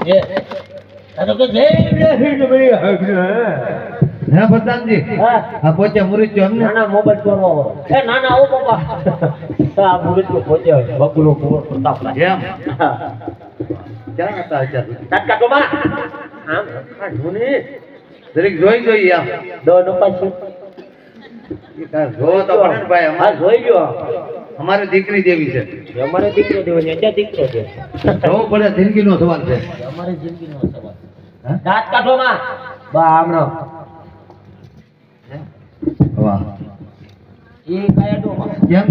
એ આ તો લે બળી ના પ્રધાનજી આ પોચે મુરીચ્યો અમને નાના મોબાઈલ ચોરવો એ નાના આવો બાપા આ મુરીચ્યો પોચે બકુલો કુંવર પ્રતાપલા એમ ક્યાં હતા અત્યાર સુધી ટટકા તો માં આમ ખાધું ને દરેક જોઈ આમ દો પાછી જો તો પડે ને ભાઈ હા જોઈ ગયો અમારે દીકરી દેવી છે અમારે દીકરો દેવાની ત્યાં દીકરો છે જોવું પડે જિંદગીનો સવાલ છે અમારે જિંદગીનો સવાલ દાંત કાઢો માં બા આમનો વાહ એ કયા ડોમાં કેમ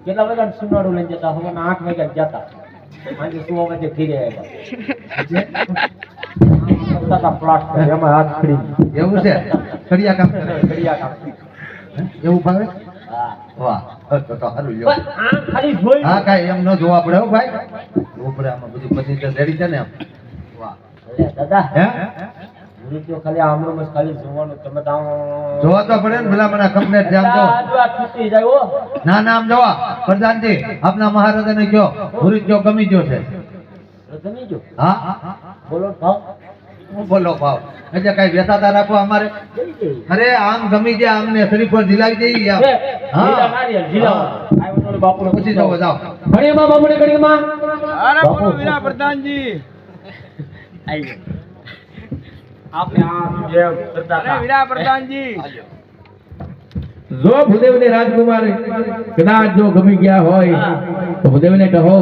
કેટલા વાગ્યા સુનાડું લઈને જતા હવાના 8 વાગ્યા જતા આજે 100 વાગે ઘરે આવ્યા પ્લાટ એમાં હાથ ખડી એવું છે કડિયા કામ કડિયા કામ એવું ભાવે હા વાહ તો સારું લ્યો બસ આ ખાલી જોઈ હા કાઈ એમ ન જોવા પડે હો ભાઈ જોવું પડે આમાં બધું પછી તો રેડી છે ને એમ વાહ અરે દાદા હે મુરીચ્યો ખાલી આમરો મસ ખાલી જોવાનું તમે તો જોવા તો પડે ને ભલા મને કમ્પ્લેટ ધ્યાન દો આ તૂટી જાય હો ના નામ જોવા પ્રધાનજી આપના મહારાજાને કયો મુરીચ્યો ગમી ગયો છે તમે જો હા બોલો ભાવ હું બોલો ભાવ એટલે કઈ વેસાતા રાખો અમારે અરે આમ ગમી જાય આમને શરીફ પર દિલાવી દઈએ આમ જીલા નારિયેળ જીલા આવ્યો બાપુને પછી જોવો જાઓ ઘડીમાં બાપુને ઘડીમાં અરે બોલો વીરા પ્રધાનજી આઈ આપણે આ જે કરતા અરે વીરા પ્રધાનજી જો ભૂદેવને રાજકુમાર કદાચ જો ગમી ગયા હોય તો ભૂદેવને કહો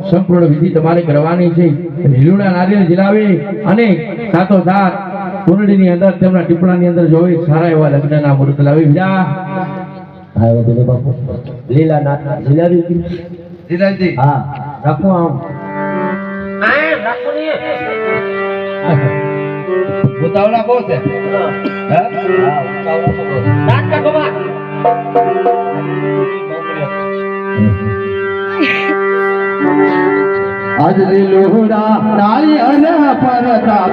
સંપૂર્ણ વિધિ તમારે કરવાની છે લીલુડા નારિયેળ જીલાવે અને સાતો સાત કુંડળીની અંદર તેમના ટીપણાની અંદર જોઈ સારા એવા લગ્નના મુહૂર્ત લાવી વિદા આવ્યો બોલે બાપુ લીલા નાથના જીલાવી દિલાજી હા રાખો આમ આ રાખો ને ઉતાવળા બહુ છે હે દાંત કાઢો માં આજ લીલુડા નારિયેળ પરતા